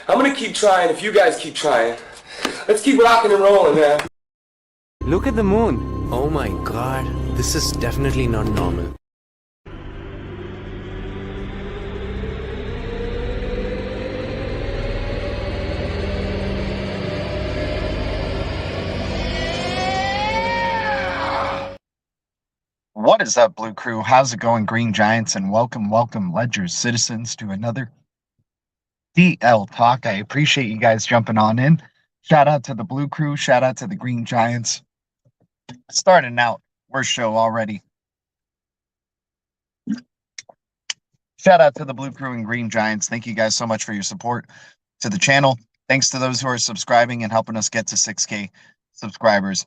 I'm gonna keep trying if you guys keep trying. Let's keep rocking and rolling, man. Look at the moon. Oh my god, this is definitely not normal. What is up, Blue Crew? How's it going, Green Giants? And welcome, Ledger citizens, to another DL Talk. I appreciate you guys jumping on in. Shout out to the Blue Crew. Shout out to the Green Giants. Starting out, worst show already. Shout out to the Blue Crew and Green Giants. Thank you guys so much for your support to the channel. Thanks to those who are subscribing and helping us get to 6K subscribers.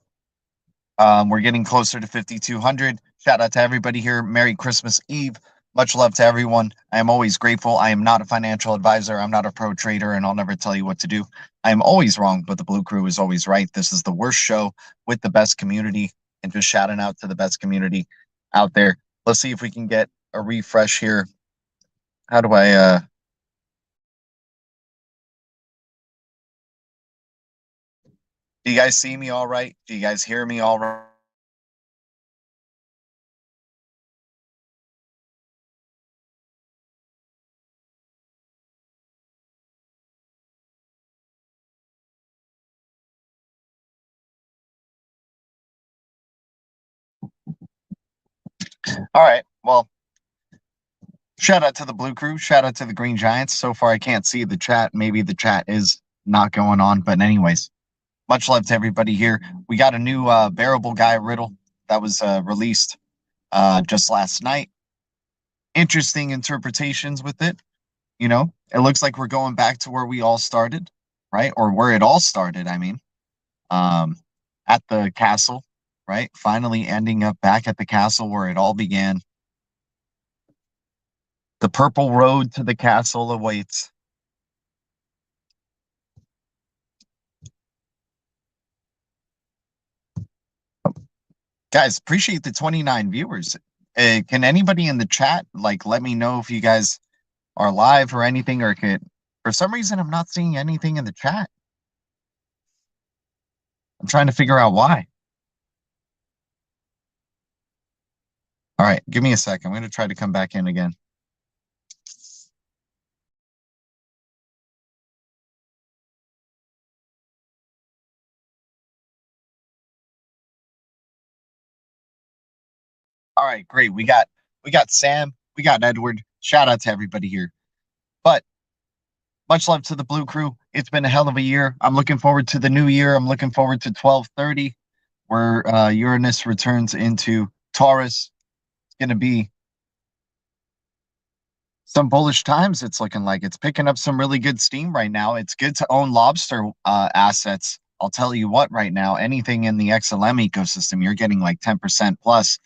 We're getting closer to 5,200. Shout out to everybody here. Merry Christmas Eve. Much love to everyone. I am always grateful. I am not a financial advisor. I'm not a pro trader, and I'll never tell you what to do. I am always wrong, but the Blue Crew is always right. This is the worst show with the best community, and just shouting out to the best community out there. Let's see if we can get a refresh here. How do I do you guys see me all right? Do you guys hear me all right? All right. Well, shout out to the Blue Crew. Shout out to the Green Giants. So far, I can't see the chat. Maybe the chat is not going on. But anyways, much love to everybody here. We got a new bearable guy riddle that was released just last night. Interesting interpretations with it. You know, it looks like we're going back to where we all started, right? Or where it all started, I mean, at the castle, right? Finally ending up back at the castle where it all began. The purple road to the castle awaits. Guys, appreciate the 29 viewers. Can anybody in the chat, like, let me know if you guys are live or anything, or for some reason, I'm not seeing anything in the chat. I'm trying to figure out why. All right, give me a second. I'm going to try to come back in again. All right, great. We got Sam, we got Edward. Shout out to everybody here. But much love to the Blue Crew. It's been a hell of a year. I'm looking forward to the new year. I'm looking forward to 12/30, where Uranus returns into Taurus. It's going to be some bullish times. It's looking like it's picking up some really good steam right now. It's good to own LOBSTR assets. I'll tell you what, right now, anything in the XLM ecosystem, you're getting like 10% plus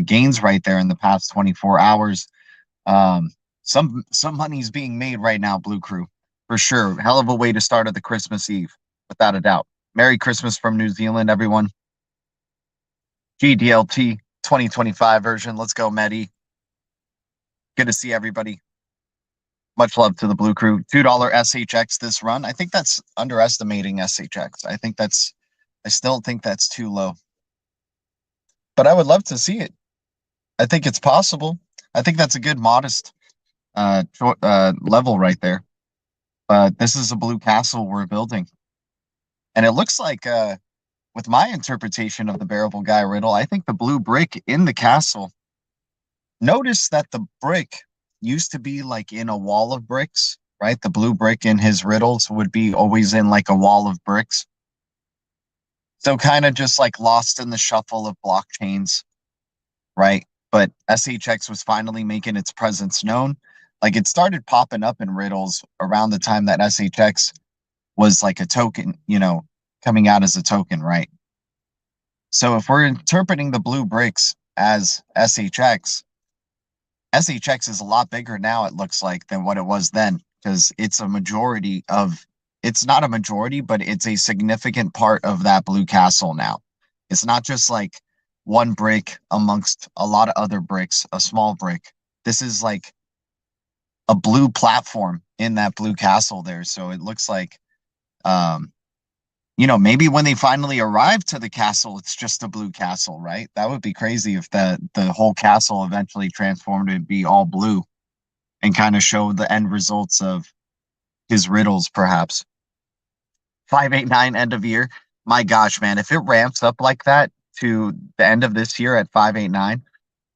gains right there in the past 24 hours. Some money's being made right now, Blue Crew, for sure. Hell of a way to start at the Christmas Eve, without a doubt. Merry Christmas from New Zealand, everyone. GDLT 2025 version. Let's go, Medi. Good to see everybody. Much love to the Blue Crew. $2 SHX this run. I think that's underestimating SHX. I still think that's too low. But I would love to see it. I think it's possible. I think that's a good modest level right there. But this is a blue castle we're building. And it looks like, with my interpretation of the bearable guy riddle, I think the blue brick in the castle, notice that the brick used to be like in a wall of bricks, right? The blue brick in his riddles would be always in like a wall of bricks. So kind of just like lost in the shuffle of blockchains, right? But SHX was finally making its presence known. Like, it started popping up in riddles around the time that SHX was like a token, you know, coming out as a token, right? So if we're interpreting the blue bricks as SHX is a lot bigger now, it looks like, than what it was then, because it's a majority of, it's not a majority, but it's a significant part of that blue castle now. It's not just like one brick amongst a lot of other bricks, a small brick. This is like a blue platform in that blue castle there. So it looks like, you know, maybe when they finally arrive to the castle, it's just a blue castle, right? That would be crazy if the whole castle eventually transformed to be all blue and kind of show the end results of his riddles, perhaps. 589 end of year. My gosh, man, if it ramps up like that to the end of this year at 589,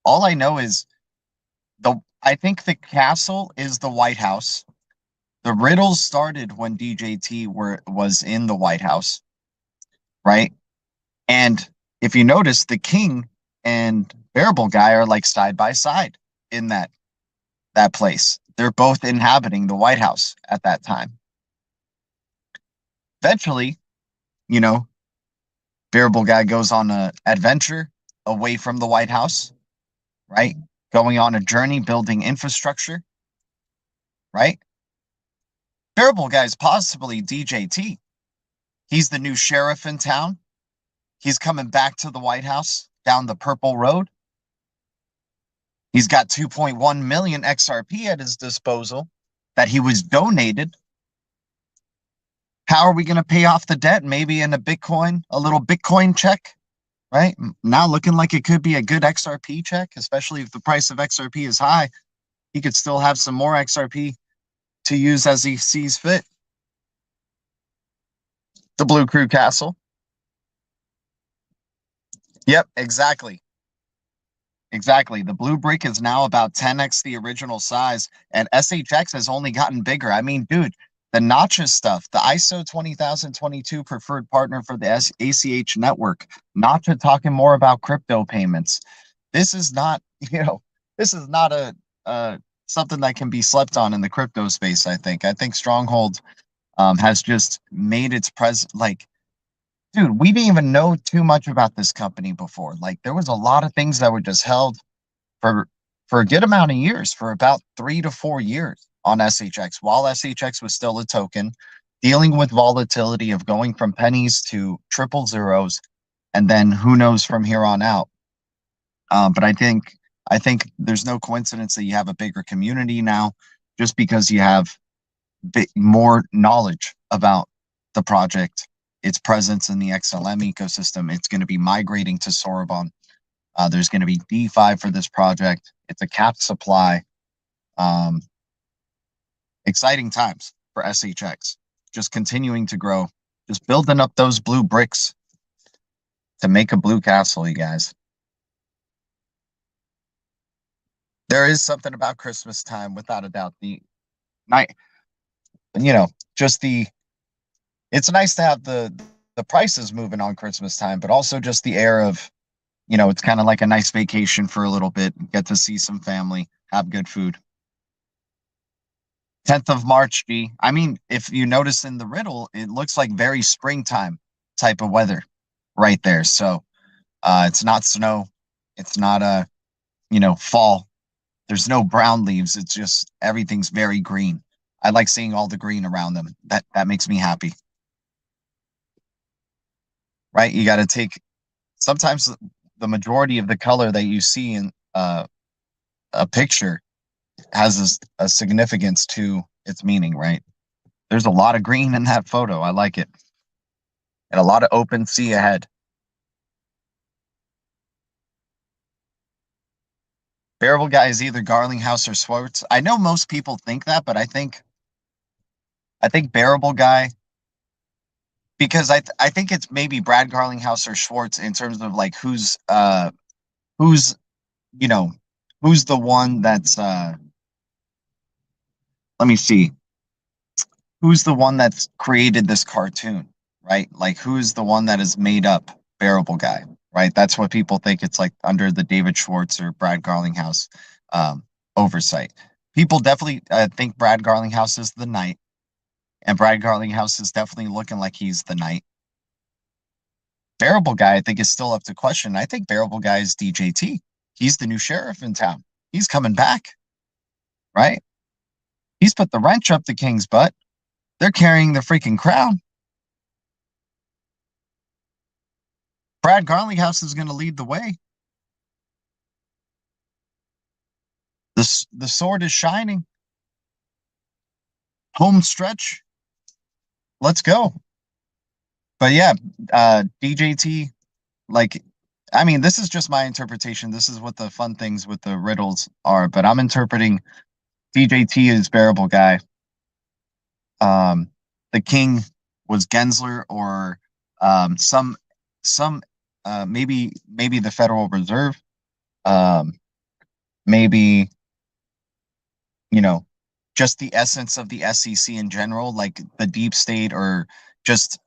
all I know is I think the castle is the White House. The riddles started when DJT was in the White House, right? And if you notice, the king and Bearable Guy are like side by side in that place. They're both inhabiting the White House at that time. Eventually, you know, Bearable Guy goes on an adventure away from the White House, right? Going on a journey building infrastructure, right? Bearable Guy is possibly DJT. He's the new sheriff in town. He's coming back to the White House down the Purple Road. He's got 2.1 million XRP at his disposal that he was donated. How are we going to pay off the debt? Maybe in a Bitcoin, a little Bitcoin check, right? Now looking like it could be a good XRP check, especially if the price of XRP is high. He could still have some more XRP to use as he sees fit. The Blue Crew Castle. Yep, exactly. Exactly. The blue brick is now about 10x the original size, and SHX has only gotten bigger. I mean, dude, the notches stuff, the ISO 20022 preferred partner for the ACH network, Notcha talking more about crypto payments. This is not, you know, this is not a something that can be slept on in the crypto space, I think. I think Stronghold has just made its presence, like, dude, we didn't even know too much about this company before. Like, there was a lot of things that were just held for a good amount of years, for about 3 to 4 years on SHX, while SHX was still a token, dealing with volatility of going from pennies to triple zeros, and then who knows from here on out. But I think there's no coincidence that you have a bigger community now, just because you have more knowledge about the project, its presence in the XLM ecosystem. It's going to be migrating to Sorbonne. There's going to be DeFi for this project. It's a capped supply. Exciting times for SHX. Just continuing to grow. Just building up those blue bricks to make a blue castle, you guys. There is something about Christmas time, without a doubt. The night, you know, just it's nice to have the prices moving on Christmas time, but also just the air of, you know, it's kind of like a nice vacation for a little bit, get to see some family, have good food. 10th of March, G. I mean, if you notice in the riddle, it looks like very springtime type of weather right there. So it's not snow. It's not fall. There's no brown leaves. It's just everything's very green. I like seeing all the green around them. That makes me happy. Right? You got to take, sometimes the majority of the color that you see in a picture has a significance to its meaning, right? There's a lot of green in that photo. I like it. And a lot of open sea ahead. Bearable Guy is either Garlinghouse or Schwartz. I know most people think that, but I think Bearable Guy, because I think it's maybe Brad Garlinghouse or Schwartz in terms of like who's the one that's let me see. Who's the one that's created this cartoon, right? Like, who's the one that has made up Bearable Guy, right? That's what people think. It's like under the David Schwartz or Brad Garlinghouse oversight. People definitely think Brad Garlinghouse is the knight, and Brad Garlinghouse is definitely looking like he's the knight. Bearable Guy, I think, is still up to question. I think Bearable Guy is DJT. He's the new sheriff in town. He's coming back, right? He's put the wrench up the king's butt. They're carrying the freaking crown. Brad Garlinghouse is going to lead the way. The sword is shining. home stretch. Let's go. But yeah, DJT, like, I mean, this is just my interpretation. This is what the fun things with the riddles are, but I'm interpreting DJT as bearable guy. The king was Gensler or some maybe the Federal Reserve, maybe, you know, just the essence of the SEC in general, like the deep state or just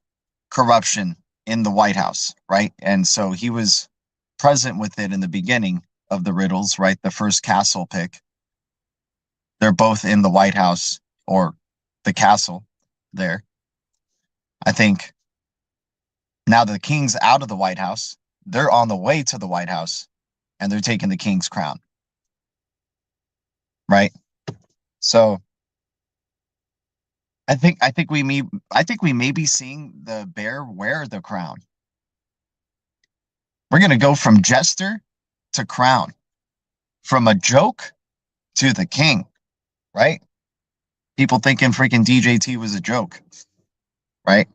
corruption in the White House, right? And so he was present with it in the beginning of the riddles, right? The first castle pick. They're both in the White House or the castle there. I think now the king's out of the White House, they're on the way to the White House and they're taking the king's crown. Right? So I think we may be seeing the bear wear the crown. We're gonna go from jester to crown, from a joke to the king, right? People thinking freaking DJT was a joke, right?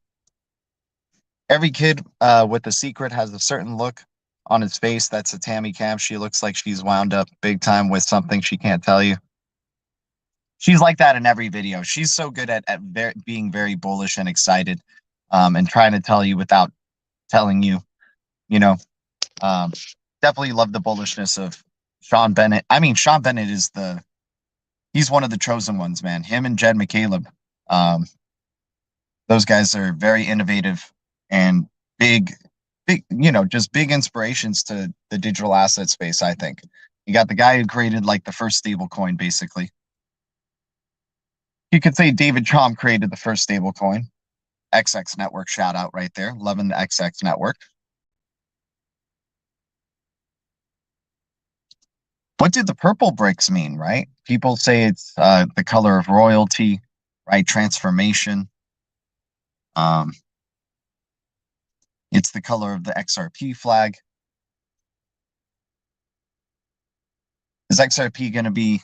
Every kid with a secret has a certain look on his face. That's a Tammy Cam. She looks like she's wound up big time with something she can't tell you. She's like that in every video. She's so good at being very bullish and excited, and trying to tell you without telling you, you know. Definitely love the bullishness of Sean Bennett. I mean, Sean Bennett is he's one of the chosen ones, man. Him and Jed McCaleb. Those guys are very innovative and big, you know, just big inspirations to the digital asset space, I think. You got the guy who created like the first stable coin, basically. You could say David Chom created the first stable coin. XX Network shout out right there. Loving the XX Network. What did the purple bricks mean, right? People say it's the color of royalty, right? Transformation. It's the color of the XRP flag. Is XRP going to be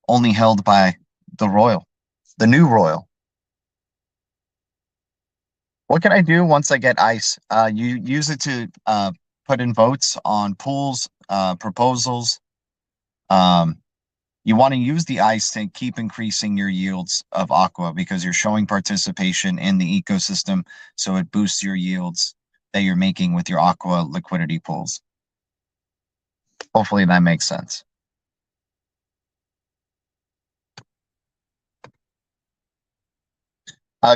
only held by the royal, the new royal? What can I do once I get ICE? You use it to put in votes on pools, proposals. You want to use the ICE to keep increasing your yields of AQUA because you're showing participation in the ecosystem, so it boosts your yields that you're making with your AQUA liquidity pools. Hopefully that makes sense.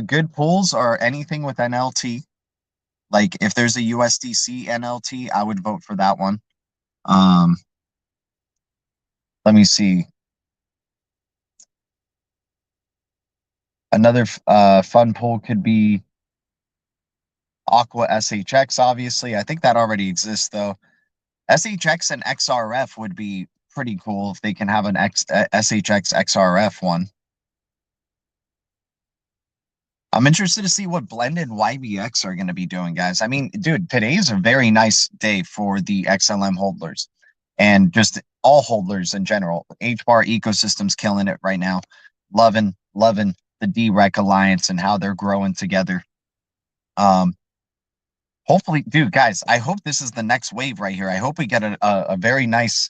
Good pools are anything with NLT. Like if there's a USDC NLT, I would vote for that one. Let me see. Another fun pool could be AQUA SHX, obviously. I think that already exists, though. SHX and XRF would be pretty cool if they can have an SHX XRF one. I'm interested to see what blended YBX are going to be doing, guys. I mean, dude, today's a very nice day for the XLM holders and just all holders in general. HBAR ecosystem's killing it right now. Loving the DREC Alliance and how they're growing together. Hopefully, dude, guys, I hope this is the next wave right here. I hope we get a very nice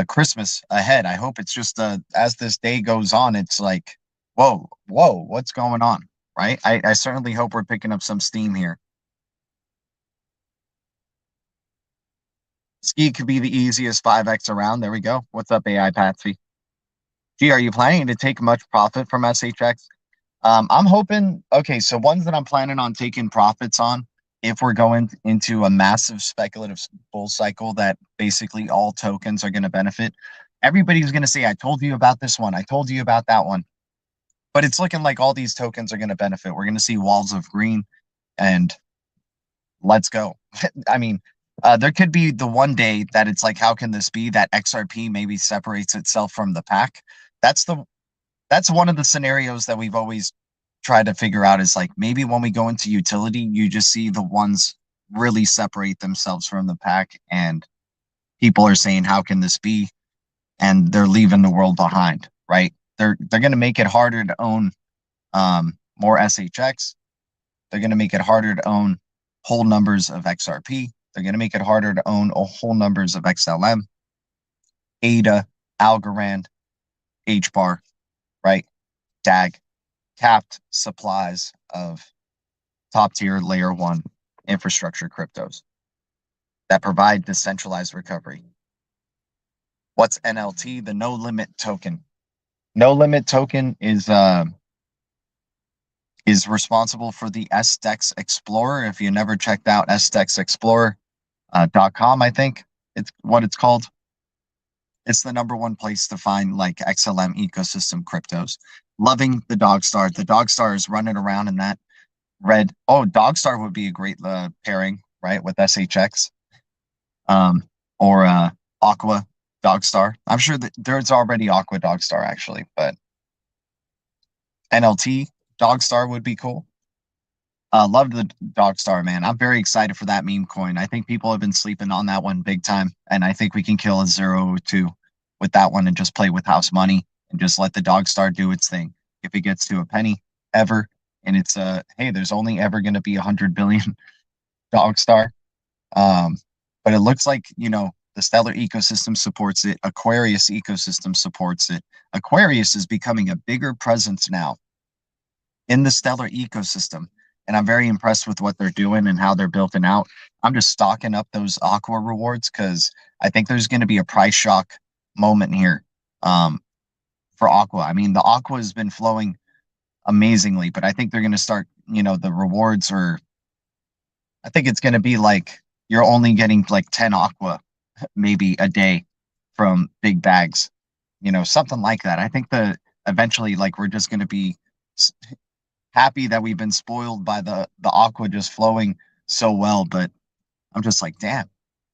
Christmas ahead. I hope it's just as this day goes on, it's like, whoa, what's going on? Right? I certainly hope we're picking up some steam here. Ski could be the easiest 5x around. There we go. What's up, AI Patsy? Gee, are you planning to take much profit from SHX? I'm hoping, okay, so ones that I'm planning on taking profits on, if we're going into a massive speculative bull cycle that basically all tokens are going to benefit, everybody's going to say, I told you about this one. I told you about that one. But it's looking like all these tokens are going to benefit. We're going to see walls of green and let's go. I mean, there could be the one day that it's like, how can this be that XRP maybe separates itself from the pack? That's one of the scenarios that we've always tried to figure out is like, maybe when we go into utility, you just see the ones really separate themselves from the pack and people are saying, how can this be? And they're leaving the world behind, right? They're going to make it harder to own more SHX. They're going to make it harder to own whole numbers of XRP. They're going to make it harder to own whole numbers of XLM, ADA, Algorand, HBAR, right? DAG, capped supplies of top tier layer 1 infrastructure cryptos that provide decentralized recovery. What's NLT? The no limit token. No limit token is responsible for the SDEX Explorer. If you never checked out SDEXExplorer.com, I think it's what it's called. It's the #1 place to find like XLM ecosystem cryptos. Loving the Dogstar. The Dogstar is running around in that red. Oh, Dogstar would be a great pairing, right, with SHX, or AQUA Dogstar. I'm sure that there's already AQUA Dogstar actually, but NLT Dogstar would be cool. Love the Dogstar, man. I'm very excited for that meme coin. I think people have been sleeping on that one big time, and I think we can kill a 0.02 with that one and just play with house money and just let the Dogstar do its thing. If it gets to a penny ever, and it's hey, there's only ever going to be 100 billion Dogstar. But it looks like, you know, the Stellar ecosystem supports it. Aquarius ecosystem supports it. Aquarius is becoming a bigger presence now in the Stellar ecosystem. And I'm very impressed with what they're doing and how they're building out. I'm just stocking up those AQUA rewards because I think there's going to be a price shock moment here for AQUA. I mean, the AQUA has been flowing amazingly, but I think they're going to start, you know, the rewards are, I think it's going to be like you're only getting like 10 AQUA maybe a day from big bags, you know, something like that. I think eventually, like, we're just going to be happy that we've been spoiled by the AQUA just flowing so well. But I'm just like, damn,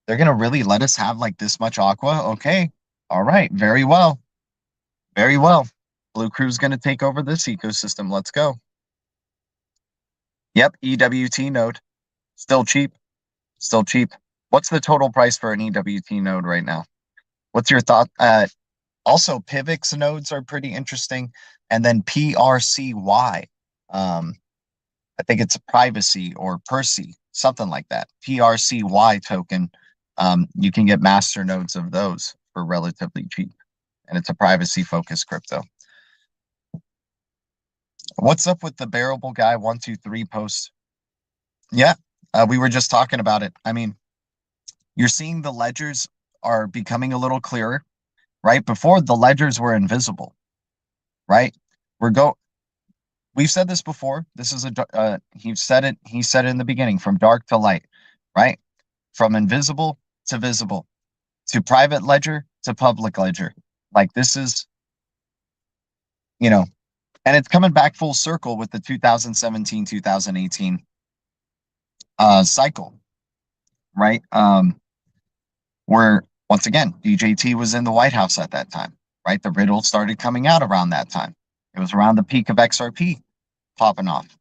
they're going to really let us have like this much AQUA? Okay. All right. Very well. Very well. Blue Crew's going to take over this ecosystem. Let's go. Yep. EWT node. Still cheap. Still cheap. What's the total price for an EWT node right now? What's your thought? Also, PIVX nodes are pretty interesting. And then PRCY. I think it's a privacy or Percy, something like that. PRCY token. You can get master nodes of those for relatively cheap. And it's a privacy focused crypto. What's up with the Bearable Guy 123 post? Yeah, we were just talking about it. I mean, you're seeing the ledgers are becoming a little clearer, right? Before, the ledgers were invisible, right? We've said this before. This is he said it in the beginning, from dark to light, right? From invisible to visible, to private ledger to public ledger. Like, this is, you know, and it's coming back full circle with the 2017-2018 cycle, right? Where, once again, DJT was in the White House at that time, right? The riddle started coming out around that time. It was around the peak of XRP popping off,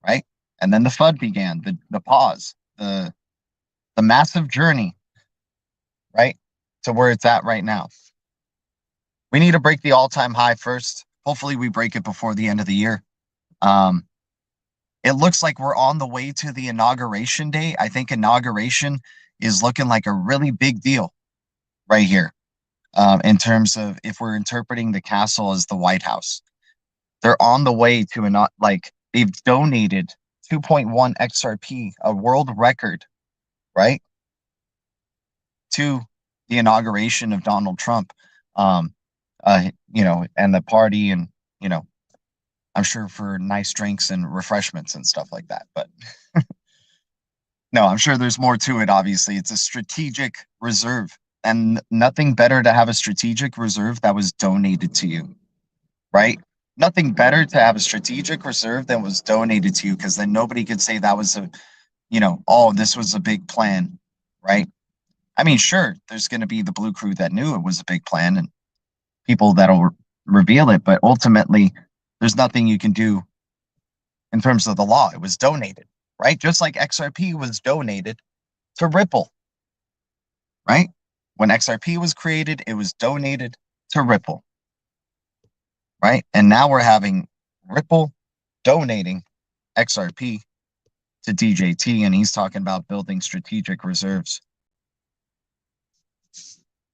right? And then the FUD began, the pause, the massive journey, right, to where it's at right now. We need to break the all-time high first. Hopefully we break it before the end of the year. It looks like we're on the way to the inauguration day. I think inauguration is looking like a really big deal right here, in terms of if we're interpreting the castle as the White House. They're on the way to they've donated 2.1 XRP, a world record, right, to the inauguration of Donald Trump, you know, and the party, and, you know, I'm sure for nice drinks and refreshments and stuff like that. But no, I'm sure there's more to it. Obviously, it's a strategic reserve, and nothing better to have a strategic reserve that was donated to you, right? Nothing better to have a strategic reserve that was donated to you, because then nobody could say that was a, you know, oh, this was a big plan, right? I mean, sure, there's going to be the Blue Crew that knew it was a big plan and people that'll reveal it, but ultimately, there's nothing you can do in terms of the law. It was donated, right? Just like XRP was donated to Ripple, right? When XRP was created, it was donated to Ripple, right? And now we're having Ripple donating XRP to DJT, and he's talking about building strategic reserves.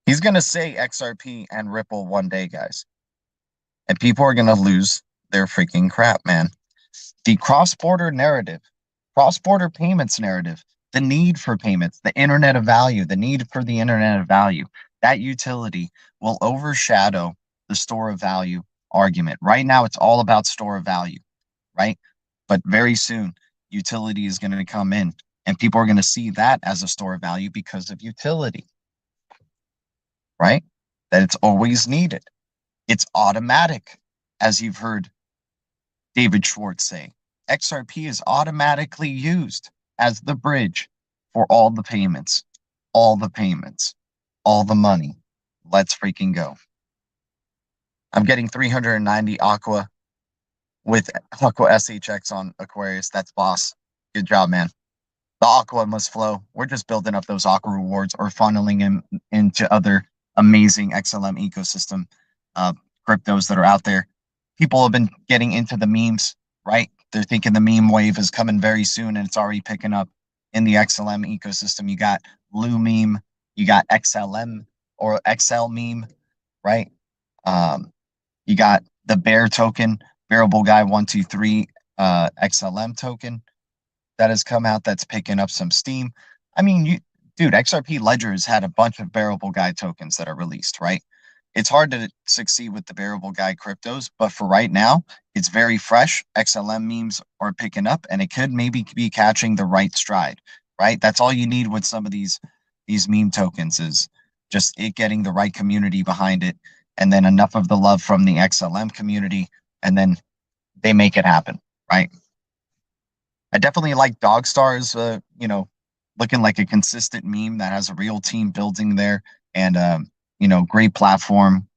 He's going to say XRP and Ripple one day, guys. And people are going to lose their freaking crap, man. The cross-border narrative, cross-border payments narrative, the need for payments, the internet of value, the need for the internet of value, that utility will overshadow the store of value argument. Right now, it's all about store of value, right? But very soon, utility is going to come in, and people are going to see that as a store of value because of utility, right? That it's always needed. It's automatic, as you've heard David Schwartz say. XRP is automatically used as the bridge for all the payments, all the money. Let's freaking go. I'm getting 390 AQUA with AQUA SHX on Aquarius. That's boss. Good job, man. The AQUA must flow. We're just building up those AQUA rewards or funneling them into other amazing XLM ecosystem cryptos that are out there. People have been getting into the memes, right? They're thinking the meme wave is coming very soon, and it's already picking up in the XLM ecosystem. You got Blue meme, you got XLM or XL meme, right? You got the Bear token, Variable Guy 123 XLM token that has come out that's picking up some steam. I mean, dude, XRP Ledger has had a bunch of Variable Guy tokens that are released, right? It's hard to succeed with the Variable Guy cryptos, but for right now, it's very fresh. XLM memes are picking up, and it could maybe be catching the right stride, right? That's all you need with some of these meme tokens is just it getting the right community behind it, and then enough of the love from the XLM community, and then they make it happen, right? I definitely like Dogstar's, looking like a consistent meme that has a real team building there, and great platform.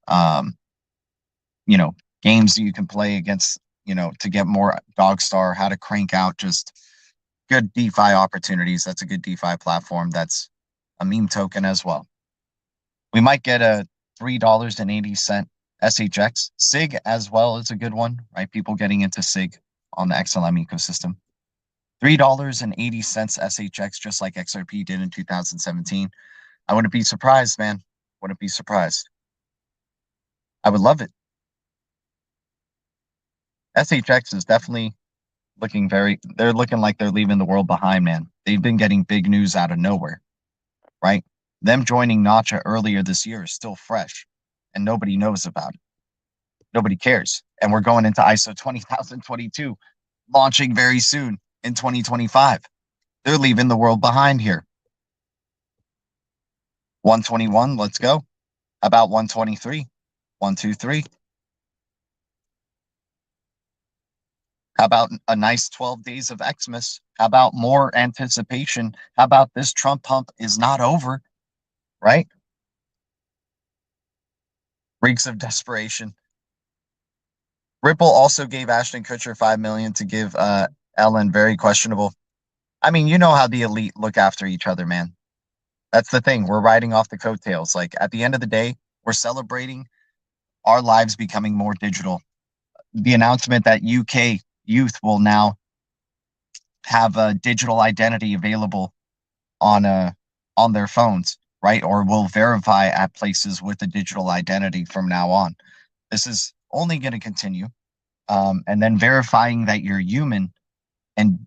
Games that you can play against, to get more Dogstar, how to crank out just good DeFi opportunities. That's a good DeFi platform. That's a meme token as well. We might get a $3.80 SHX. SIG as well is a good one, right? People getting into SIG on the XLM ecosystem. $3.80 SHX, just like XRP did in 2017. I wouldn't be surprised, man. Wouldn't be surprised. I would love it. SHX is definitely they're looking like they're leaving the world behind, man. They've been getting big news out of nowhere, right? Them joining Notcha earlier this year is still fresh, and nobody knows about it. Nobody cares. And we're going into ISO 20022, launching very soon in 2025. They're leaving the world behind here. 121, let's go. How about 123? 123. How about a nice 12 days of XMAS? How about more anticipation? How about this Trump pump is not over, right? Reeks of desperation. Ripple also gave Ashton Kutcher $5 million to give Ellen. Very questionable. I mean, you know how the elite look after each other, man. That's the thing. We're riding off the coattails. Like, at the end of the day, we're celebrating our lives becoming more digital. The announcement that UK youth will now have a digital identity available on their phones, right? Or will verify at places with a digital identity from now on. This is only going to continue. And then verifying that you're human and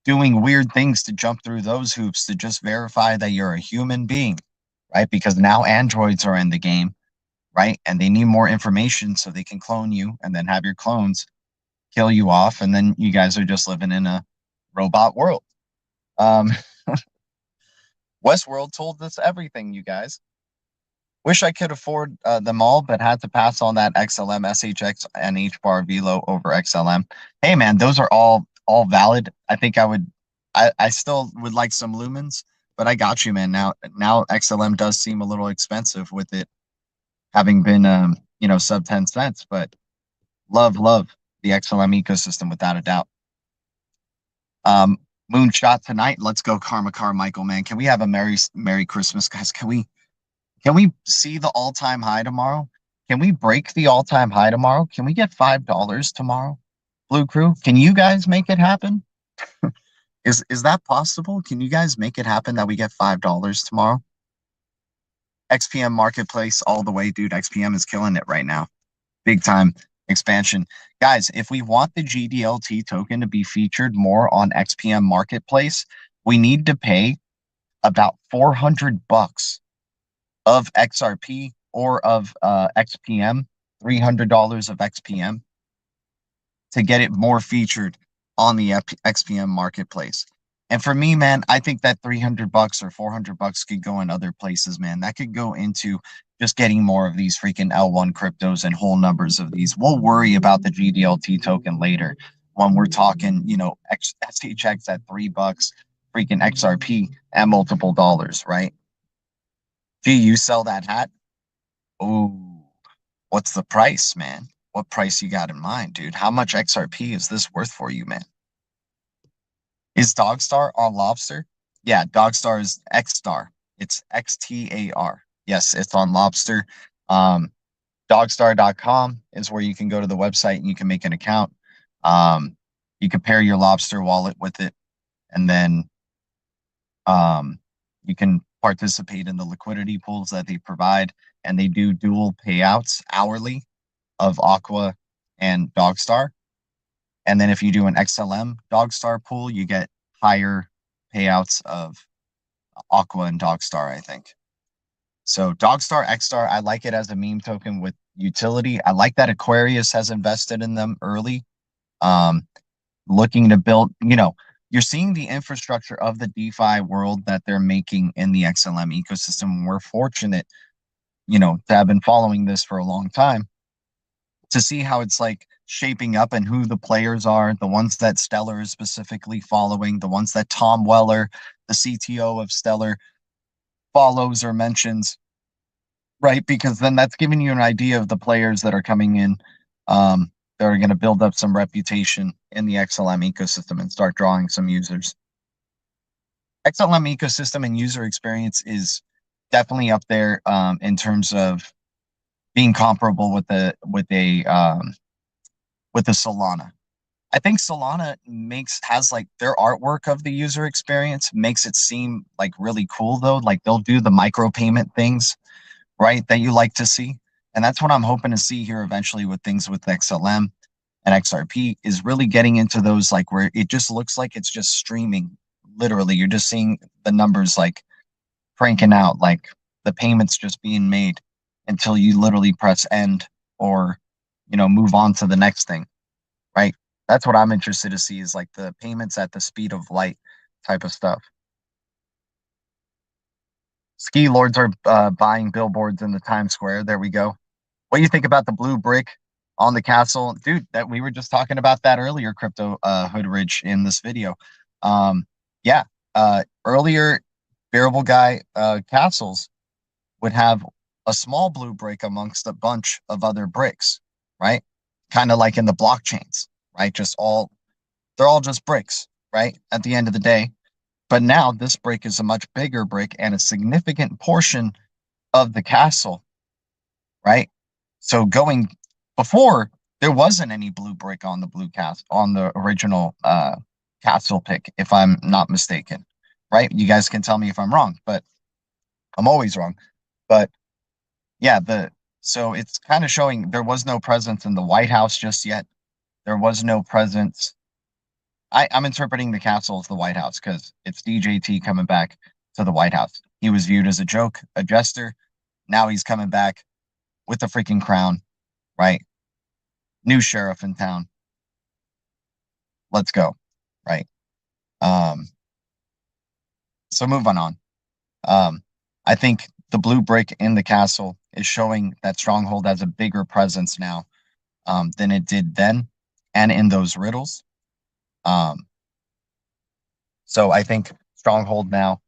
doing weird things to jump through those hoops to just verify that you're a human being, right? Because now androids are in the game, right? And they need more information so they can clone you and then have your clones kill you off. And then you guys are just living in a robot world. Westworld told us everything, you guys. Wish I could afford them all, but had to pass on that XLM, SHX, and HBAR VELO over XLM. Hey, man, those are all valid. I think I still would like some lumens, but I got you, man. Now XLM does seem a little expensive with it having been, sub 10 cents, but love the XLM ecosystem without a doubt. Moonshot tonight. Let's go, Karma Carmichael, man. Can we have a Merry Christmas, guys? Can we see the all-time high tomorrow? Can we break the all-time high tomorrow? Can we get $5 tomorrow? Blue Crew, can you guys make it happen? Is that possible? Can you guys make it happen that we get $5 tomorrow? XPM Marketplace all the way, dude. XPM is killing it right now. Big time expansion. Guys, if we want the GDLT token to be featured more on XPM Marketplace, we need to pay about $400 of XRP or of XPM, $300 of XPM to get it more featured on the XPM Marketplace. And for me, man, I think that $300 or $400 could go in other places, man. That could go into just getting more of these freaking L1 cryptos and whole numbers of these. We'll worry about the GDLT token later when we're talking, you know, SHX at $3, freaking XRP at multiple dollars, right? Gee, you sell that hat? Oh, what's the price, man? What price you got in mind, dude? How much XRP is this worth for you, man? Is Dogstar on LOBSTR? Yeah, Dogstar is XStar. It's XTAR. Yes, it's on LOBSTR. Dogstar.com is where you can go to the website and you can make an account. You can pair your LOBSTR wallet with it, and then you can participate in the liquidity pools that they provide, and they do dual payouts hourly of AQUA and Dogstar. And then if you do an XLM Dogstar pool, you get higher payouts of AQUA and Dogstar, I think. So Dogstar, XStar, I like it as a meme token with utility. I like that Aquarius has invested in them early. Looking to build, you know, you're seeing the infrastructure of the DeFi world that they're making in the XLM ecosystem. We're fortunate, you know, to have been following this for a long time to see how it's like shaping up and who the players are, the ones that Stellar is specifically following, the ones that Tom Weller, the CTO of Stellar, follows or mentions, right? Because then that's giving you an idea of the players that are coming in, that are going to build up some reputation in the XLM ecosystem and start drawing some users. XLM ecosystem and user experience is definitely up there in terms of being comparable with the Solana. I think Solana has like their artwork of the user experience makes it seem like really cool though. Like they'll do the micropayment things, right? That you like to see. And that's what I'm hoping to see here eventually with things with XLM and XRP is really getting into those like where it just looks like it's just streaming. Literally, you're just seeing the numbers like cranking out, like the payments just being made until you literally press end or, you know, move on to the next thing, right? That's what I'm interested to see is like the payments at the speed of light type of stuff. Ski lords are buying billboards in the Times Square. There we go. What do you think about the blue brick on the castle? Dude, that we were just talking about that earlier, Crypto Hoodridge, in this video. Yeah, earlier Bearable Guy castles would have a small blue brick amongst a bunch of other bricks, right? Kind of like in the blockchains, right? They're all just bricks, right? At the end of the day. But now this brick is a much bigger brick and a significant portion of the castle, right? So before, there wasn't any blue brick on the blue castle, on the original castle pick, if I'm not mistaken, right? You guys can tell me if I'm wrong, but I'm always wrong. But yeah, so it's kind of showing there was no presence in the White House just yet. There was no presence. I'm interpreting the castle as the White House because it's DJT coming back to the White House. He was viewed as a joke, a jester. Now he's coming back with the freaking crown, right? New sheriff in town. Let's go, right? So moving on. I think the blue brick in the castle is showing that Stronghold has a bigger presence now than it did then and in those riddles. So I think Stronghold now,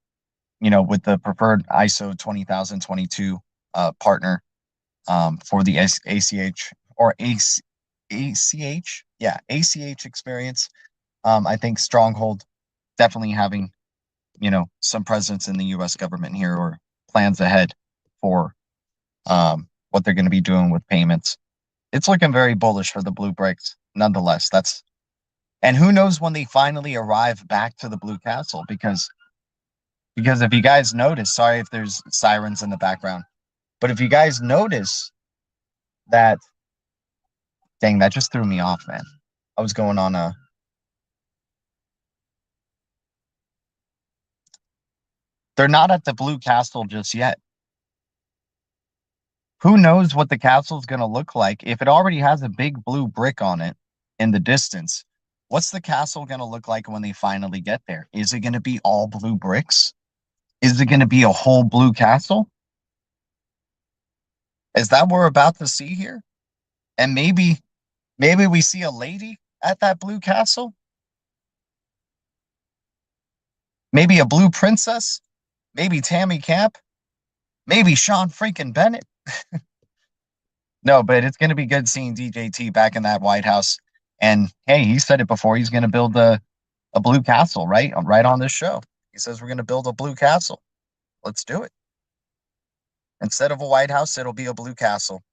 you know, with the preferred ISO 20022 partner for the ACH or ACH, yeah, ACH experience, I think Stronghold definitely having, you know, some presence in the U.S. government here or plans ahead for what they're going to be doing with payments. It's looking very bullish for the blue bricks. Nonetheless, that's And who knows when they finally arrive back to the Blue Castle, because if you guys notice, sorry if there's sirens in the background, but if you guys notice that, dang, that just threw me off, man. I was going on a, they're not at the Blue Castle just yet. Who knows what the castle's going to look like? If it already has a big blue brick on it in the distance, what's the castle going to look like when they finally get there? Is it going to be all blue bricks? Is it going to be a whole blue castle? Is that what we're about to see here? And maybe we see a lady at that blue castle? Maybe a blue princess? Maybe Tammy Camp? Maybe Sean freaking Bennett? No, but it's going to be good seeing DJT back in that White House. And hey, he said it before, he's going to build a blue castle, right? Right on this show. He says we're going to build a blue castle. Let's do it. Instead of a White House, it'll be a blue castle.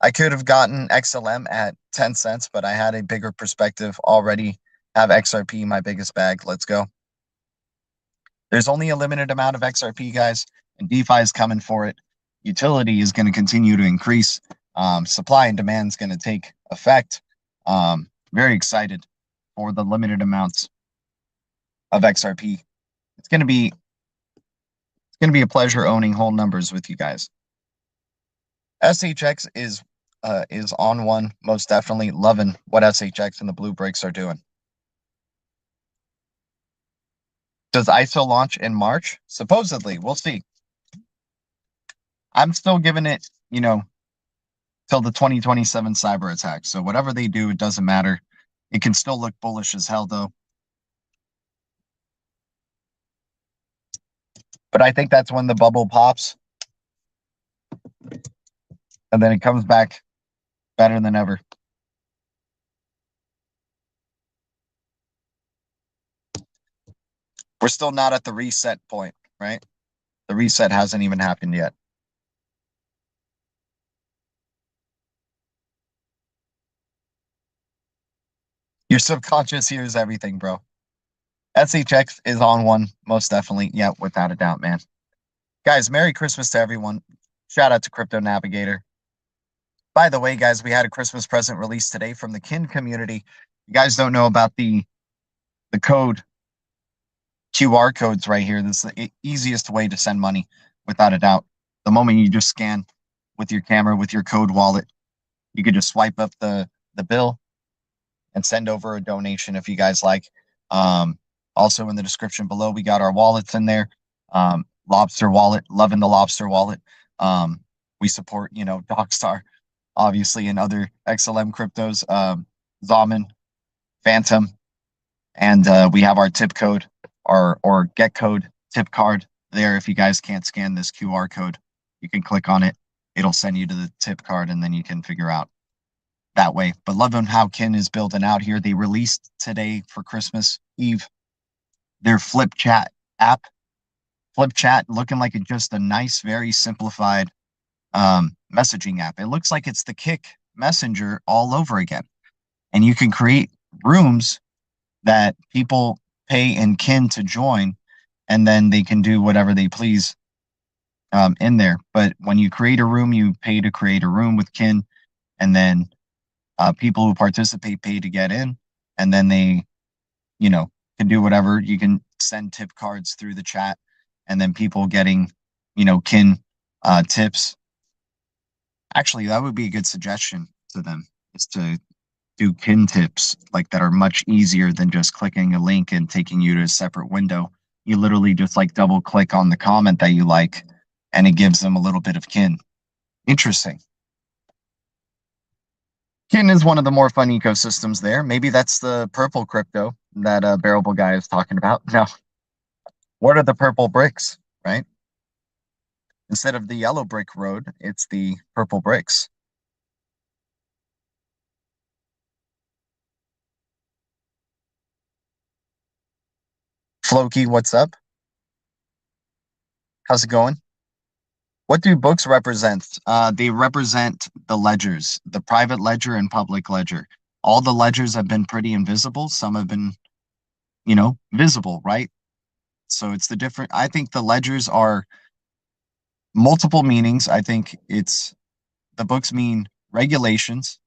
I could have gotten XLM at 10 cents, but I had a bigger perspective already. Have XRP, my biggest bag. Let's go. There's only a limited amount of XRP, guys, and DeFi is coming for it. Utility is going to continue to increase. Supply and demand is going to take effect. Very excited for the limited amounts of XRP. It's going to be a pleasure owning whole numbers with you guys. SHX is on one, most definitely. Loving what SHX and the blue bricks are doing. Does ISO launch in March? Supposedly, we'll see. I'm still giving it, till the 2027 cyber attack. So whatever they do, it doesn't matter. It can still look bullish as hell, though. But I think that's when the bubble pops. And then it comes back better than ever. We're still not at the reset point, right? The reset hasn't even happened yet. Your subconscious hears everything, bro. SHX is on one, most definitely. Yeah, without a doubt, man. Guys, Merry Christmas to everyone. Shout out to Crypto Navigator. By the way, guys, we had a Christmas present released today from the Kin community. You guys don't know about the code, QR codes right here. This is the easiest way to send money, without a doubt. The moment you just scan with your camera, with your code wallet, you could just swipe up the bill and send over a donation if you guys like. Also in the description below, we got our wallets in there. LOBSTR wallet, loving the LOBSTR wallet. We support, DocStar, obviously, and other XLM cryptos, XAMAN, Phantom, and we have our tip code, or get code tip card there. If you guys can't scan this QR code, you can click on it. It'll send you to the tip card, and then you can figure out that way. But loving how Kin is building out here. They released today for Christmas Eve their Flip Chat app. Flip Chat looking like just a nice, very simplified messaging app. It looks like it's the Kick Messenger all over again. And you can create rooms that people pay in Kin to join, and then they can do whatever they please in there. But when you create a room, you pay to create a room with Kin, and then people who participate pay to get in, and then they, can do whatever. You can send tip cards through the chat, and then people getting, Kin tips. Actually, that would be a good suggestion to them, is to do Kin tips that are much easier than just clicking a link and taking you to a separate window. You literally just double click on the comment that you like, and it gives them a little bit of Kin. Interesting. Kin is one of the more fun ecosystems there. Maybe that's the purple crypto that Bearable Guy is talking about. Now, what are the purple bricks, right? Instead of the yellow brick road, it's the purple bricks. Floki, what's up? How's it going? What do books represent? They represent the ledgers, the private ledger and public ledger. all the ledgers have been pretty invisible. Some have been, you know, visible, right? So it's the different. I think the ledgers are multiple meanings. I think it's the books mean regulations.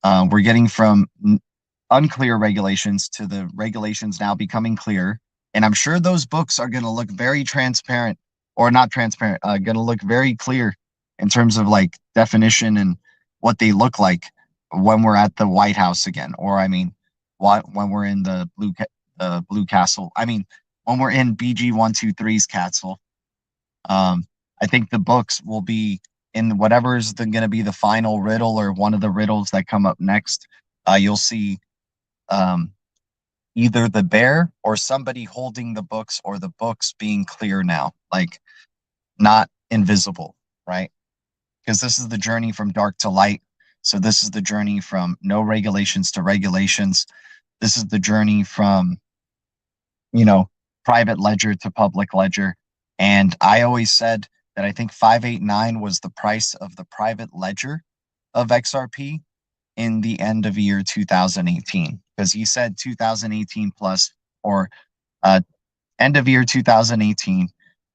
We're getting from unclear regulations to the regulations now becoming clear. And I'm sure those books are going to look very transparent, or not transparent, going to look very clear in terms of like definition and what they look like when we're at the White House again. Or I mean, when we're in the blue castle. I mean, when we're in BG123's castle. I think the books will be in whatever is going to be the final riddle or one of the riddles that come up next. You'll see either the bear or somebody holding the books, or the books being clear now, like not invisible, right? Because this is the journey from dark to light. So this is the journey from no regulations to regulations. This is the journey from, you know, private ledger to public ledger. And I always said that I think 589 was the price of the private ledger of XRP in the end of year 2018, because he said 2018 plus, or end of year 2018,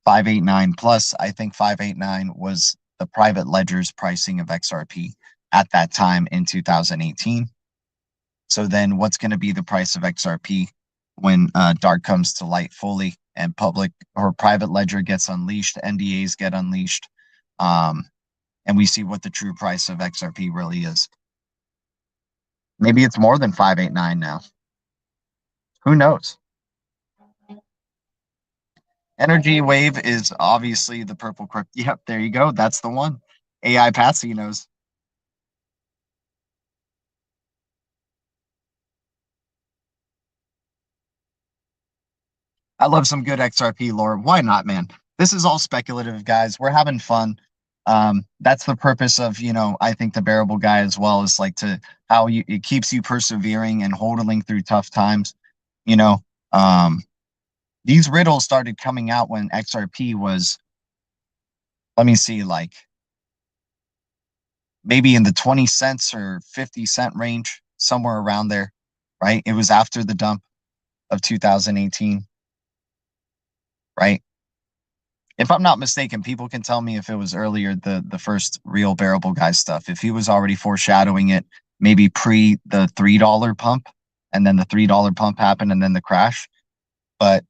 589 plus. I think 589 was the private ledger's pricing of XRP at that time in 2018. So then what's going to be the price of XRP when dark comes to light fully and public or private ledger gets unleashed, NDAs get unleashed, and we see what the true price of XRP really is. Maybe it's more than 589 now. Who knows? Energy Wave is obviously the purple crypto. Yep, there you go. That's the one. AI Patsy knows. I love some good XRP lore. Why not, man? This is all speculative, guys. We're having fun. That's the purpose of, you know, I think the bearable guy as well, is like to how it keeps you persevering and hodling through tough times. You know, these riddles started coming out when XRP was, let me see, like maybe in the 20 cents or 50-cent range, somewhere around there, right? It was after the dump of 2018, right? If I'm not mistaken, people can tell me if it was earlier, the first real bearable guy stuff, if he was already foreshadowing it, maybe pre the $3 pump, and then the $3 pump happened and then the crash. But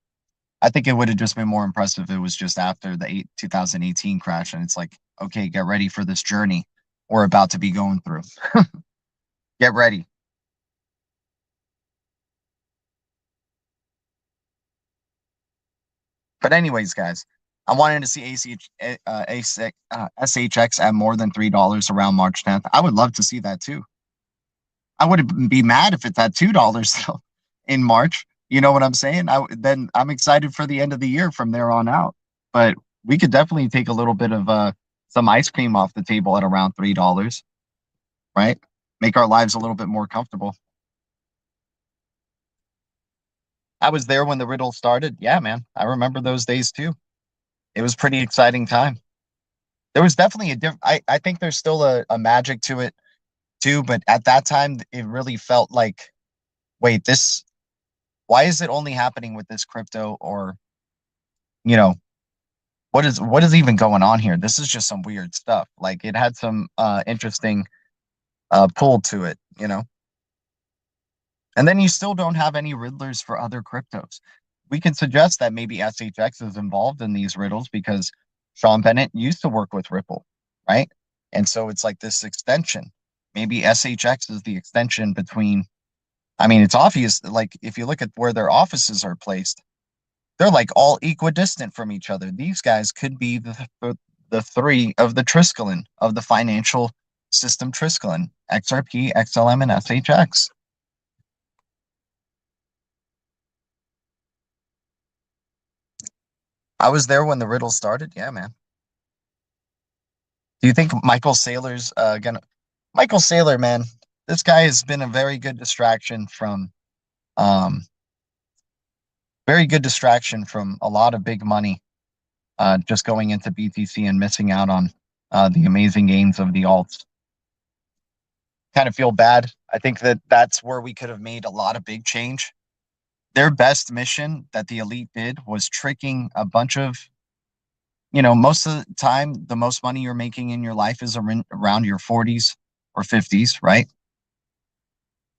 I think it would have just been more impressive if it was just after the 2018 crash, and it's like, okay, get ready for this journey we're about to be going through. Get ready. But anyways, guys, I'm wanting to see SHX at more than $3 around March 10th. I would love to see that too. I wouldn't be mad if it's at $2 though in March. You know what I'm saying? Then I'm excited for the end of the year from there on out. But we could definitely take a little bit of some ice cream off the table at around $3, right? Make our lives a little bit more comfortable. I was there when the riddle started. Yeah, man. I remember those days too. It was pretty exciting time. There was definitely a different, I think there's still a magic to it too, but at that time it really felt like, wait, why is it only happening with this crypto? Or, you know, what is even going on here? This is just some weird stuff. Like, it had some interesting pull to it, you know. And then you still don't have any riddlers for other cryptos. We can suggest that maybe SHX is involved in these riddles because Sean Bennett used to work with Ripple, right? And so it's like this extension. Maybe SHX is the extension between, I mean, it's obvious, like if you look at where their offices are placed, they're like all equidistant from each other. These guys could be the three of the Triskelion, of the financial system Triskelion: XRP, XLM, and SHX. I was there when the riddle started. Yeah, man. Do you think Michael Saylor's Michael Saylor, man, this guy has been a very good distraction from a lot of big money just going into BTC and missing out on the amazing gains of the alts. kind of feel bad. I think that that's where we could have made a lot of big change. Their best mission that the elite did was tricking a bunch of, most of the time, the most money you're making in your life is around your 40s or 50s, right?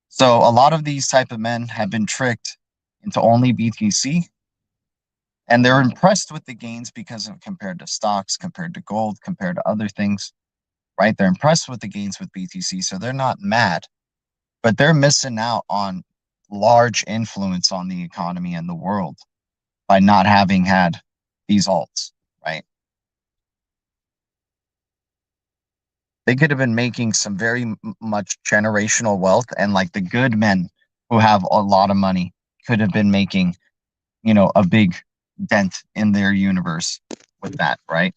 So a lot of these type of men have been tricked into only BTC, and they're impressed with the gains because of compared to stocks, compared to gold, compared to other things, right? They're impressed with the gains with BTC, so they're not mad, but they're missing out on large influence on the economy and the world by not having had these alts, right? They could have been making some very much generational wealth, and like the good men who have a lot of money could have been making, a big dent in their universe with that, right?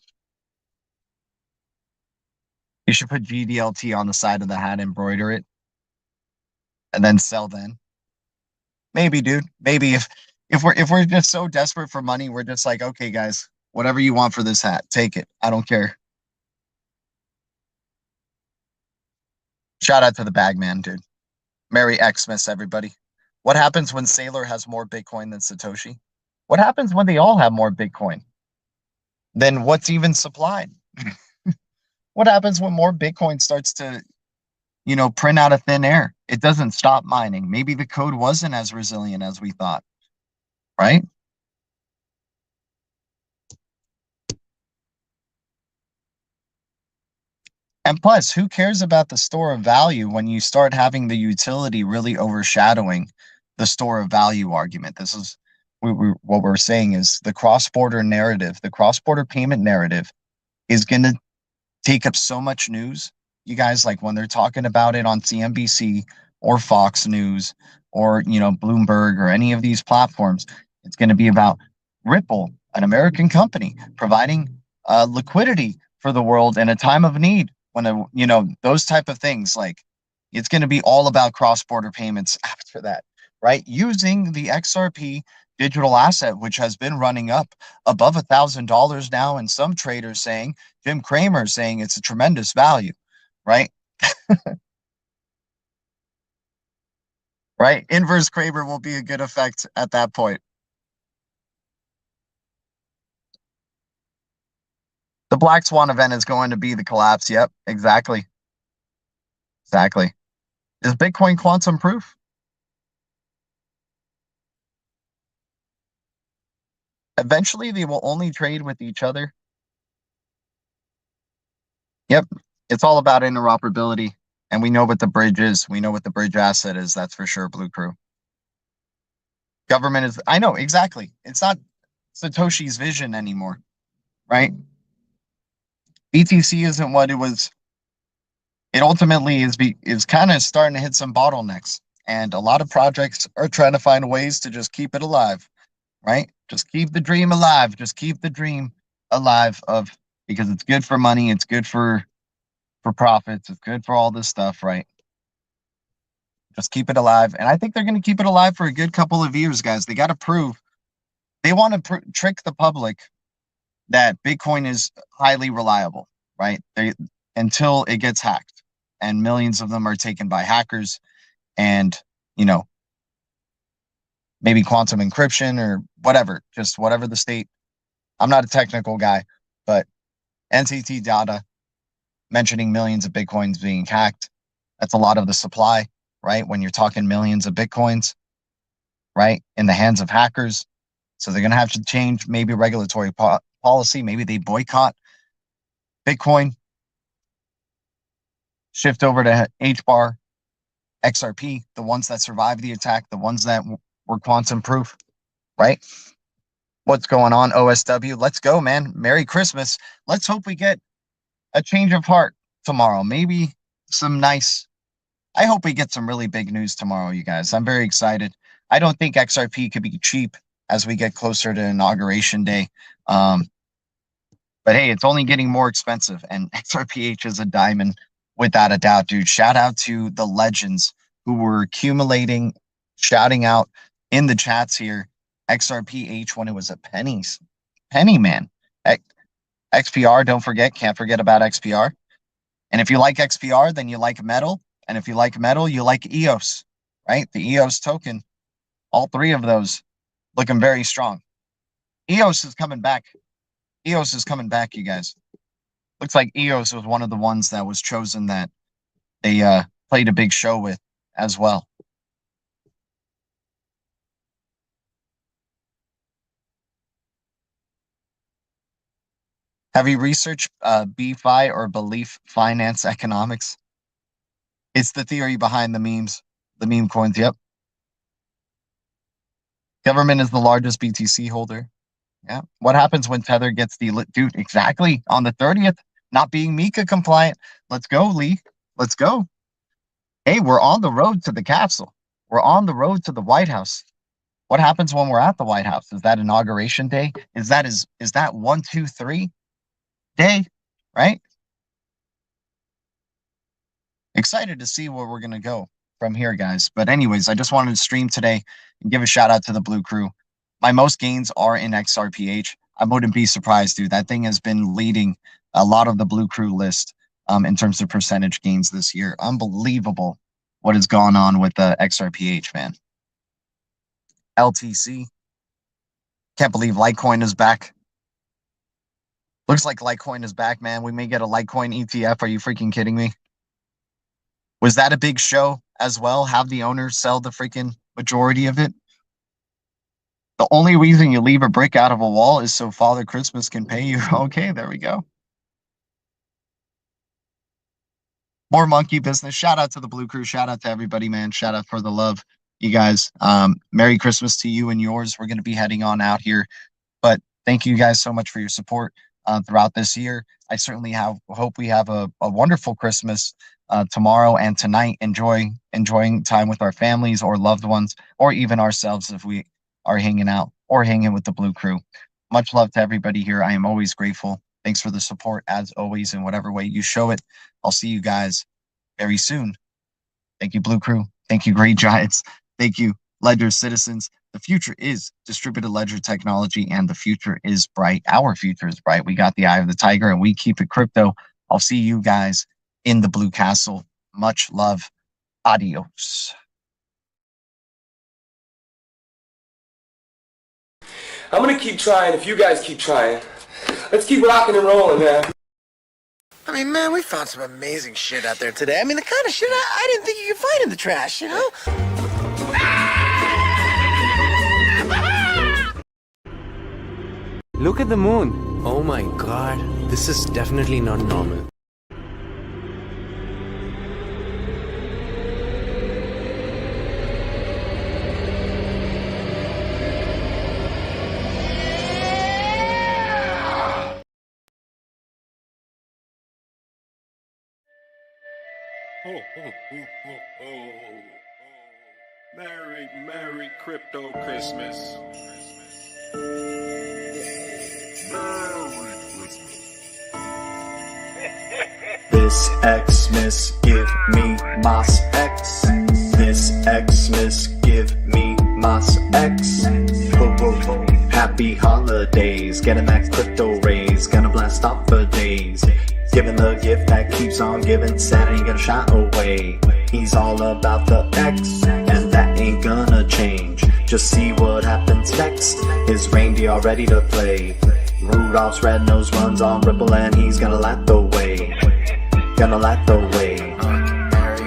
You should put GDLT on the side of the hat, embroider it, and then sell then. Maybe, dude. Maybe if we're just so desperate for money, we're just like, okay, guys, whatever you want for this hat, take it. I don't care. Shout out to the bag man, dude. Merry Xmas, everybody. What happens when Sailor has more Bitcoin than Satoshi? What happens when they all have more Bitcoin? Then what's even supplied? What happens when more Bitcoin starts to, print out of thin air? It doesn't stop mining. Maybe the code wasn't as resilient as we thought, right? And plus, who cares about the store of value when you start having the utility really overshadowing the store of value argument? This is what we're saying is the cross-border narrative, the cross-border payment narrative is going to take up so much news. You guys, like when they're talking about it on CNBC or Fox News or, Bloomberg or any of these platforms, it's going to be about Ripple, an American company providing liquidity for the world in a time of need. When, those type of things, like it's going to be all about cross-border payments after that, right? Using the XRP digital asset, which has been running up above $1,000 now, and some traders saying, Jim Cramer saying it's a tremendous value, right? Right? Inverse Cramer will be a good effect at that point. The Black Swan event is going to be the collapse. Yep, exactly. Exactly. Is Bitcoin quantum proof? Eventually, they will only trade with each other. Yep. It's all about interoperability. And we know what the bridge is. We know what the bridge asset is. That's for sure, Blue Crew. Government is, I know, exactly. It's not Satoshi's vision anymore, right? BTC isn't what it was. It ultimately is kind of starting to hit some bottlenecks. And a lot of projects are trying to find ways to just keep it alive, right? Just keep the dream alive. Just keep the dream alive because it's good for money. It's good for profits. It's good for all this stuff, right? Just keep it alive. And I think they're going to keep it alive for a good couple of years, guys. They got to prove. They want to trick the public that Bitcoin is highly reliable, right? Until it gets hacked and millions of them are taken by hackers and, maybe quantum encryption or whatever, just whatever the state. I'm not a technical guy, but NTT data mentioning millions of Bitcoins being hacked. That's a lot of the supply, right? When you're talking millions of Bitcoins, right, in the hands of hackers. So they're going to have to change maybe regulatory policy. Maybe they boycott Bitcoin, shift over to HBAR, XRP, the ones that survived the attack, the ones that were quantum proof, right? What's going on, OSW? Let's go, man. Merry Christmas. Let's hope we get a change of heart tomorrow. Maybe some nice. I hope we get some really big news tomorrow, you guys. I'm very excited. I don't think XRP could be cheap as we get closer to Inauguration Day. But hey, it's only getting more expensive, and XRPH is a diamond without a doubt, dude. Shout out to the legends who were accumulating, shouting out in the chats here, XRPH when it was a penny, man. XPR, don't forget, can't forget about XPR. And if you like XPR, then you like metal. And if you like metal, you like EOS, right? The EOS token, all three of those looking very strong. EOS is coming back. EOS is coming back, you guys. Looks like EOS was one of the ones that was chosen that they played a big show with as well. Have you researched BFI or belief finance economics? It's the theory behind the memes, the meme coins. Yep. Government is the largest BTC holder. Yeah. What happens when Tether gets delit? Dude, exactly. On the 30th, not being Mika compliant. Let's go, Lee. Let's go. Hey, we're on the road to the castle. We're on the road to the White House. What happens when we're at the White House? Is that inauguration day? Is that 1, 2, 3 day? Right? Excited to see where we're gonna go from here, guys. But anyways, I just wanted to stream today and give a shout out to the Blue Crew. My most gains are in XRPH. I wouldn't be surprised, dude. That thing has been leading a lot of the Blue Crew list in terms of percentage gains this year. Unbelievable what has gone on with the XRPH, man. LTC. Can't believe Litecoin is back. Looks like Litecoin is back, man. We may get a Litecoin ETF. Are you freaking kidding me? Was that a big show as well? Have the owners sell the freaking majority of it? The only reason you leave a brick out of a wall is so Father Christmas can pay you. Okay, there we go. More monkey business. Shout out to the Blue Crew. Shout out to everybody, man. Shout out for the love, you guys. Merry Christmas to you and yours. We're going to be heading on out here. But thank you guys so much for your support throughout this year. I certainly hope we have a wonderful Christmas tomorrow and tonight. Enjoying time with our families or loved ones, or even ourselves if we are hanging out or hanging with the Blue Crew. Much love to everybody here. I am always grateful. Thanks for the support as always in whatever way you show it. I'll see you guys very soon. Thank you, Blue Crew. Thank you, Great Giants. Thank you, Ledger citizens. The future is distributed ledger technology, and the future is bright. Our future is bright. We got the eye of the tiger, and we keep it crypto. I'll see you guys in the Blue Castle. Much love. Adios. I'm gonna keep trying if you guys keep trying. Let's keep rocking and rolling, man. I mean, man, we found some amazing shit out there today. I mean, the kind of shit I didn't think you could find in the trash, you know? Look at the moon. Oh my god, this is definitely not normal. Merry Crypto Christmas. This Xmas give me Mas X. This Xmas give me Mas X. Whoa, whoa, whoa. Happy holidays, getting that crypto raise, gonna blast off for days. Giving the gift that keeps on giving, Santa ain't gonna shy away. He's all about the X, and that ain't gonna change. Just see what happens next. His reindeer all ready to play. Rudolph's red nose runs on Ripple, and he's gonna light the way. Gonna light the way.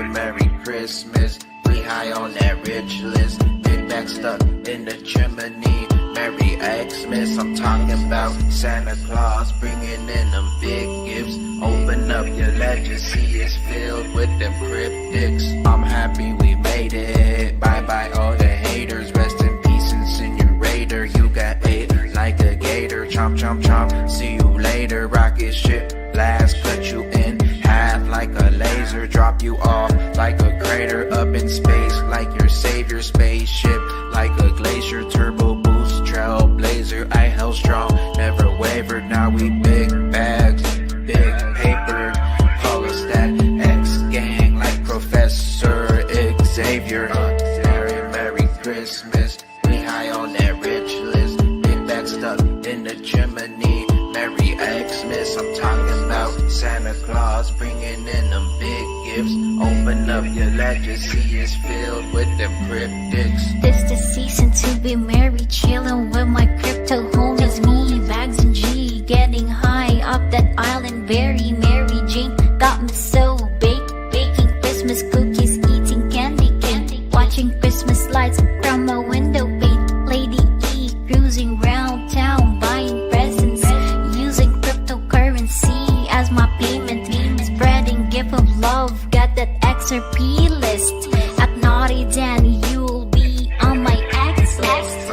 Merry Christmas. We high on that rich list. Big back stuck in the chimney. Merry Xmas. I'm talking about Santa Claus bringing in them big gifts. Open up your ledger, see it's filled with them cryptics. I'm happy we made it. Bye bye all the haters. Rest in peace, incinerator. You got ate like a gator. Chomp chomp chomp. See you later. Rocket ship blast, cut you in half like a laser. Drop you off like a crater up in space, like your savior spaceship, like a glacier. Turbo boost, trailblazer. I held strong, never wavered. Now we big bags, big paper. Call us that X gang like Professor Xavier. Merry Christmas. We high on that rich list. Big bag stuck in the chimney. Merry Xmas. I'm talking about Santa Claus bringing in them big gifts. Open up your ledger, see it's filled with them cryptics. This the season to be merry, chillin' with my crypto homies. Me, Bags and G, getting high up that island. Very Mary Jane got me so baked, baking Christmas cookies, eating candy, watching Christmas lights from my window pane. Lady E cruising round town, buying presents, using cryptocurrency as my payment. Spreading gift of love, got that XRP list. At Naughty Dan, you'll be on my X list.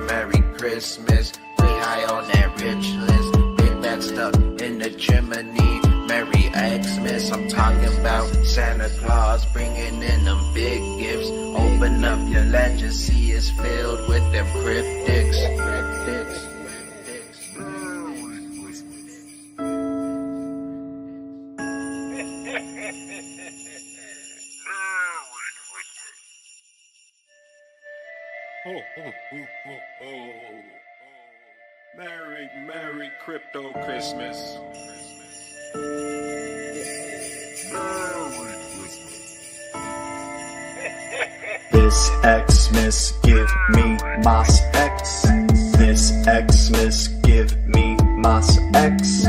Merry Christmas, we high on that rich list. Big bag stuck in the chimney. Merry Xmas, I'm talking about Santa Claus bringing in them big gifts. Open up your ledger, see it's filled with them cryptics. Merry Crypto Christmas. This Xmas give me Mas X. This Xmas give me Mas X.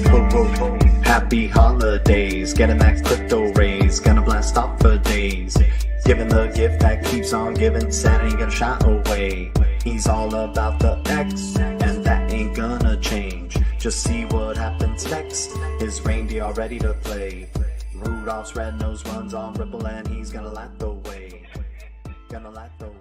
Ho ho ho. Happy holidays, get a max crypto raise, gonna blast off for days. Giving the gift that keeps on giving, Santa ain't gonna shy away. He's all about the X, and that ain't gonna change. Just see what happens next. His reindeer are ready to play. Rudolph's red nose runs on Ripple, and he's gonna light the way. Gonna light the way.